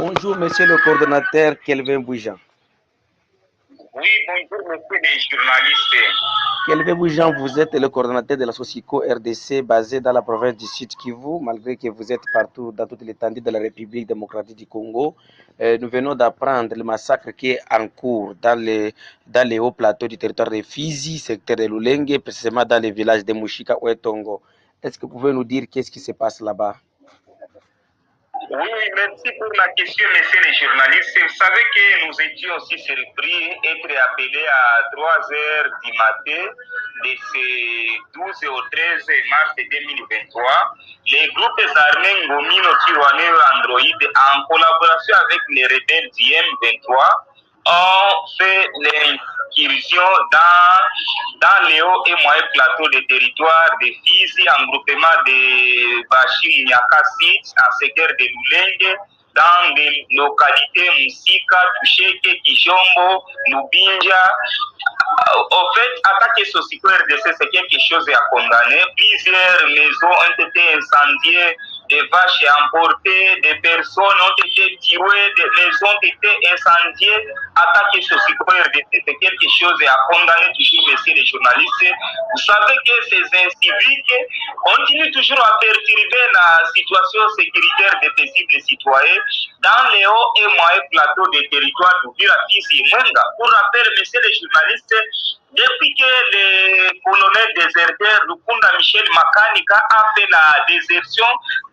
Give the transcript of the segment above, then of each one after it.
Bonjour, monsieur le coordonnateur Kelvin Boujan. Oui, bonjour, monsieur les journalistes. Kelvin Boujan, vous êtes le coordonnateur de la Socico RDC basée dans la province du Sud Kivu, malgré que vous êtes partout dans toute l'étendue de la République démocratique du Congo. Nous venons d'apprendre le massacre qui est en cours dans les hauts plateaux du territoire de Fizi, secteur de Lulenge, précisément dans les villages de Mushika ou Tongo. Est-ce que vous pouvez nous dire qu'est-ce qui se passe là-bas? Oui, merci pour la question, messieurs les journalistes. Vous savez que nous étions aussi surpris d'être appelés à 3 heures du matin de ce 12 au 13 mars 2023. Les groupes armés Ngomino Kiwane Android, en collaboration avec les rebelles du M23, ont fait l'incursion dans les hauts et moyens plateaux des territoires de Fizi, en groupement de Bachim Nyaka Sit, en secteur de Lulenge, dans des localités Moussika, Tusheke, Kijombo, Lubinja. En fait, attaquer ce cycle RDC, c'est quelque chose à condamner. Plusieurs maisons ont été incendiées, des vaches emportées, des personnes ont été tuées, des maisons ont été incendiées. Attaquer ce cycle RDC, c'est quelque chose à condamner toujours, messieurs les journalistes. Vous savez que ces inciviques continuent toujours à perturber la situation sécuritaire des paisibles citoyens dans les hauts et moyens plateaux des territoires d'Uvira, Fizi et Mwenga. Pour rappel, messieurs les journalistes, depuis que le colonel déserteur Lukunda Michel Makanika a fait la désertion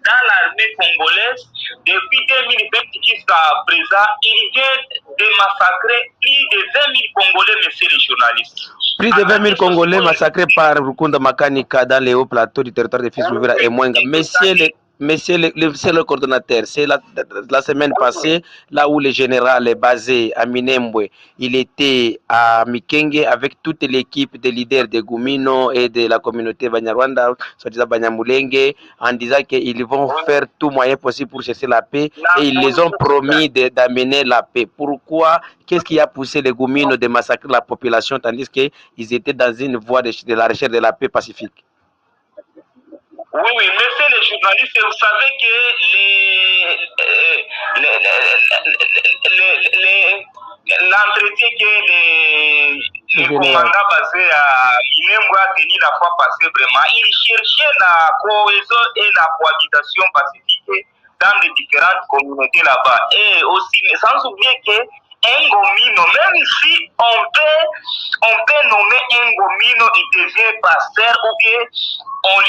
dans l'armée congolaise, depuis 2020 jusqu'à présent, il vient de massacrer plus de 20 000 Congolais, messieurs les journalistes. Plus de 20 000 Congolais massacrés par Rukunda Makanika dans les hauts plateaux du territoire de Fizi, Uvira et Mwenga. Monsieur le coordonnateur, c'est la semaine passée, là où le général est basé à Minembwe, il était à Mikenge avec toute l'équipe des leaders de Gumino et de la communauté Banyarwanda, soit-disant Banyamulenge, en disant qu'ils vont faire tout moyen possible pour cesser la paix et ils les ont promis d'amener la paix. Pourquoi? Qu'est-ce qui a poussé les Gumino de massacrer la population tandis qu'ils étaient dans une voie de la recherche de la paix pacifique? Oui, oui, messieurs les journalistes, vous savez que l'entretien que le commandant basé à Minembwe a tenu la fois passée, vraiment, il cherchait la cohésion et la cohabitation pacifique dans les différentes communautés là-bas. Et aussi, mais sans oublier que Ngomino, même si on peut nommer Ngomino, il devient pasteur ou bien on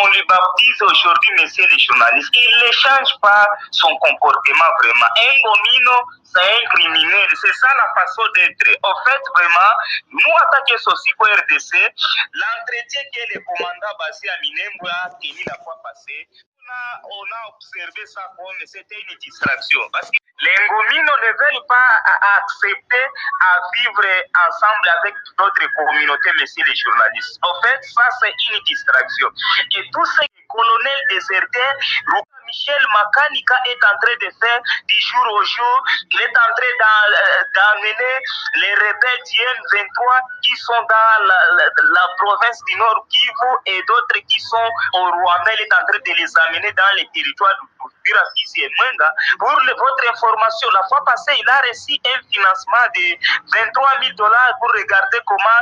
lui baptise aujourd'hui, messieurs les journalistes. Il ne change pas son comportement vraiment. Ngomino, c'est un criminel. C'est ça la façon d'être. En fait, vraiment, nous attaquons ce psycho RDC. L'entretien que le commandant basé à Minembwe a tenu la fois passée, on a observé ça comme c'était une distraction. Parce que les Ngomino ne veulent pas accepter à vivre ensemble avec d'autres communautés, messieurs les journalistes. En fait, ça, c'est une distraction. Et tous ces colonels désertés, Michel Makanika est en train de faire du jour au jour. Il est en train d'amener les rebelles du M23 qui sont dans la province du Nord Kivu et d'autres qui sont au Rwanda. Il est en train de les amener dans les territoires du Fizi et Mwenga. Pour votre information, la fois passée, il a reçu un financement de 23 000 $ pour regarder comment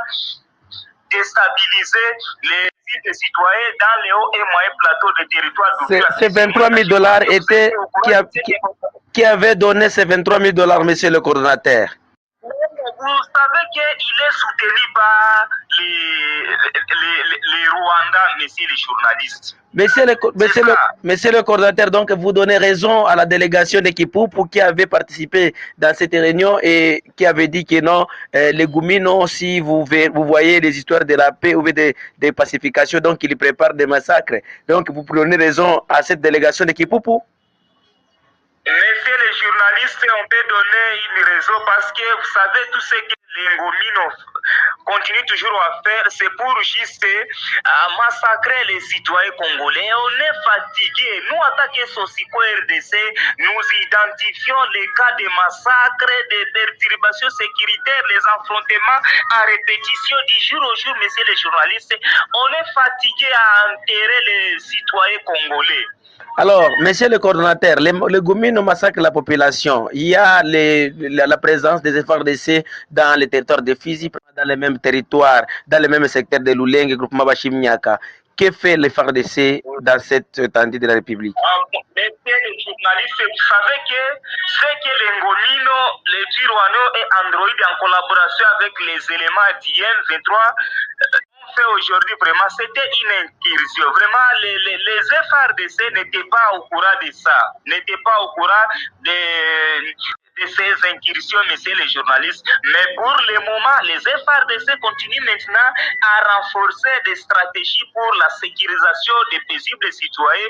déstabiliser les citoyens dans les hauts et moyens plateaux de territoire. Ces 23 000 $ étaient qui avait donné ces 23 000 $, monsieur le coordonnateur? Vous savez qu'il est soutenu par les Rwandais, messieurs les journalistes. Monsieur le coordonnateur, donc vous donnez raison à la délégation de Kipupu qui avait participé dans cette réunion et qui avait dit que non, les Gumino, si vous voyez les histoires de la paix ou de pacification, donc ils préparent des massacres. Donc vous prenez raison à cette délégation de Kipupu. Messieurs les journalistes, on peut donner une raison parce que vous savez tout ce que les Ngomino continuent toujours à faire, c'est pour juste massacrer les citoyens congolais. On est fatigué. Nous, attaquer Sosico RDC, nous identifions les cas de massacres, de perturbations sécuritaires, les affrontements à répétition du jour au jour, messieurs les journalistes. On est fatigué à enterrer les citoyens congolais. Alors, monsieur le coordonnateur, le Goumino massacre la population. Il y a la présence des FARDC dans les territoires de Fizi, dans les mêmes territoires, dans les mêmes secteurs de Luleng, groupement Bachim-Niaka. Que fait les FARDC dans cette étendue de la République? Messieurs les journalistes, vous savez que c'est que les Ngomino, les Tirouano et Android en collaboration avec les éléments d'IN23 fait aujourd'hui, vraiment, c'était une incursion. Vraiment, les FRDC n'étaient pas au courant de ça, n'étaient pas au courant de ces incursions, messieurs les journalistes. Mais pour le moment, les FRDC continuent maintenant à renforcer des stratégies pour la sécurisation des paisibles citoyens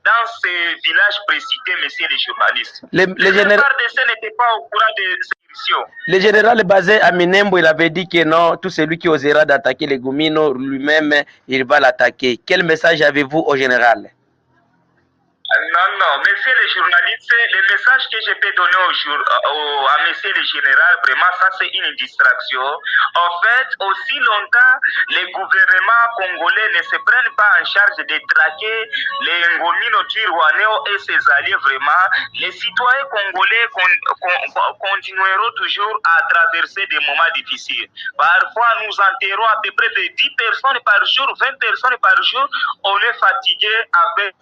dans ces villages précités, messieurs les journalistes. Les FRDC n'étaient pas au courant de ces incursions. Le général basé à Minembo, il avait dit que non, tout celui qui osera d'attaquer les Goumino, lui-même, il va l'attaquer. Quel message avez-vous au général? Non, messieurs les journalistes, le message que je peux donner à monsieur le général, vraiment, ça c'est une distraction. En fait, aussi longtemps, les gouvernements congolais ne se prennent pas en charge de traquer les Ngomino Tirwaneo et ses alliés, vraiment, les citoyens congolais continueront toujours à traverser des moments difficiles. Parfois, nous enterrons à peu près de 10 personnes par jour, 20 personnes par jour. On est fatigué avec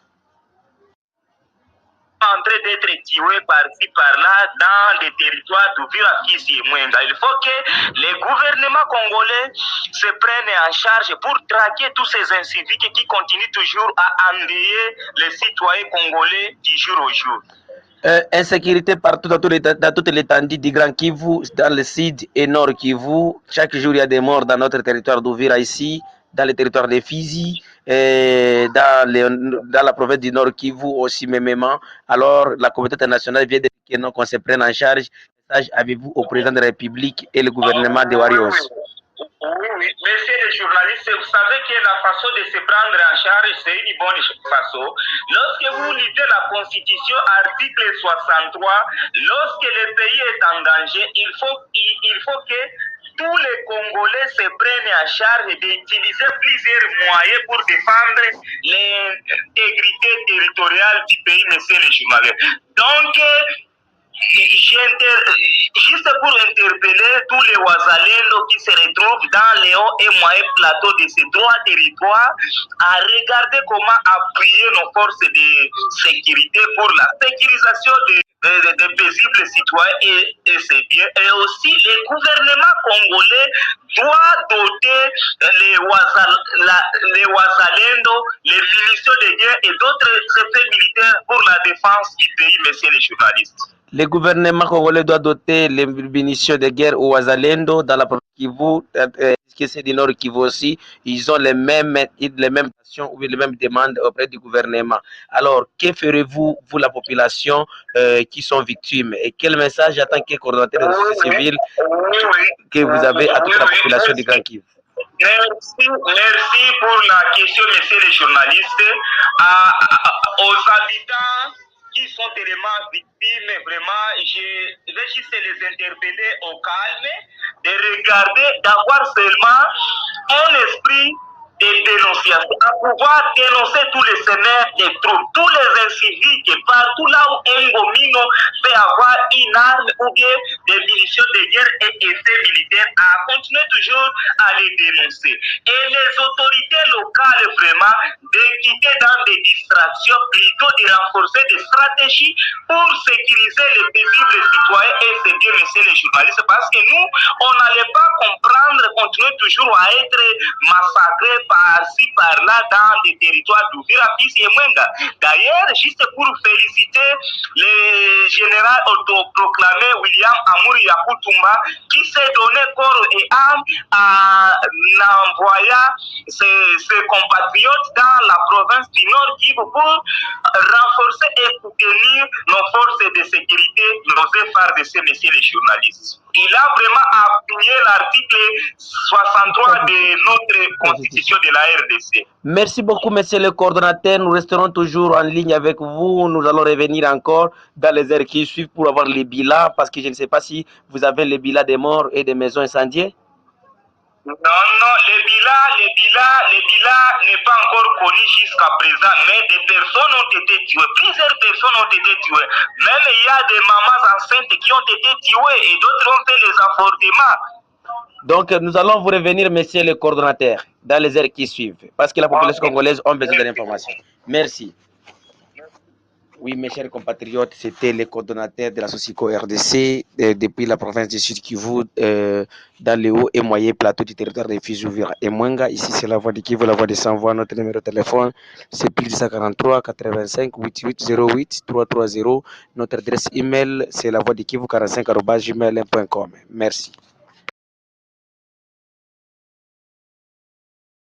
en train d'être tués par-ci par-là dans les territoires d'Uvira, Fizi et Mwenga. Il faut que les gouvernements congolais se prennent en charge pour traquer tous ces inciviques qui continuent toujours à ennuyer les citoyens congolais du jour au jour. Insécurité partout dans toute l'étendue du Grand Kivu, dans le sud et nord Kivu. Chaque jour, il y a des morts dans notre territoire d'Uvira ici, dans le territoire de Fizi, et dans la province du Nord Kivu aussi même. Alors, la communauté internationale vient de dire qu'on se prenne en charge. Message avez-vous au président de la République et le gouvernement de Warriors? Oui, messieurs les journalistes, vous savez que la façon de se prendre en charge, c'est une bonne façon. Lorsque vous lisez la Constitution, article 63, lorsque le pays est en danger, il faut que tous les Congolais se prennent en charge d'utiliser plusieurs moyens pour défendre l'intégrité territoriale du pays, messieurs les journalistes. Donc, juste pour interpeller tous les Ouazalendo qui se retrouvent dans les hauts et moyens plateaux de ces trois territoires à regarder comment appuyer nos forces de sécurité pour la sécurisation des paisibles citoyens et c'est bien. Et aussi, le gouvernement congolais doit doter les Ouazalendo, les munitions de guerre et d'autres effets militaires pour la défense du pays, messieurs les journalistes. Le gouvernement congolais doit doter les munitions de guerre aux Ouazalendo dans la province Kivu, que c'est du Nord Kivu aussi. Ils ont les mêmes actions ou les mêmes demandes auprès du gouvernement. Alors, que ferez-vous, vous, la population qui sont victimes? Et quel message, en tant que coordonnateur de la société civile, que vous avez à toute la population du Grand Kivu? Merci pour la question, messieurs les journalistes. Aux habitants qui sont tellement victimes, vraiment, je vais juste les interpeller au calme, de regarder, d'avoir seulement un esprit de dénonciation, à pouvoir dénoncer tous les sénats des troupes, tous les inciviques, partout là où un Ngomino peut avoir une arme ou bien des munitions de guerre et effets militaires, à continuer toujours à les dénoncer. Et les autorités locales, vraiment, de quitter dans des distractions, plutôt de renforcer des stratégies pour sécuriser les paisibles citoyens. Et c'est bien, messieurs les journalistes, parce que nous, on n'allait pas comprendre, continuer toujours à être massacrés par-ci, par-là, dans des territoires d'Uvira, Fizi et Mwenga. D'ailleurs, juste pour féliciter le général autoproclamé William Amouri Yakutumba, qui s'est donné corps et âme en envoyant ses compatriotes dans la province du Nord Kivu pour renforcer et soutenir nos forces de sécurité, nos FARDC, messieurs les journalistes. Il a vraiment appuyé l'article 63 de notre constitution de la RDC. Merci beaucoup, monsieur le coordonnateur. Nous resterons toujours en ligne avec vous. Nous allons revenir encore dans les heures qui suivent pour avoir les bilans, parce que je ne sais pas si vous avez les bilans des morts et des maisons incendiées. Non, le bilan n'est pas encore connu jusqu'à présent, mais des personnes ont été tuées. Plusieurs personnes ont été tuées. Même il y a des mamans enceintes qui ont été tuées et d'autres ont fait les avortements. Donc, nous allons vous revenir, messieurs les coordonnateurs, dans les heures qui suivent, parce que la population congolaise a besoin de l'information. Merci. Oui, mes chers compatriotes, c'était le coordonnateur de la Socico RDC depuis la province du Sud Kivu, dans le haut et moyen plateau du territoire de Fijouvira et Mwenga. Ici, c'est la voix de Kivu, la voix de Sans-Voix. Notre numéro de téléphone, c'est plus 143 85 88 08 330. Notre adresse email, c'est la voix de Kivu 45 gmail.com. Merci.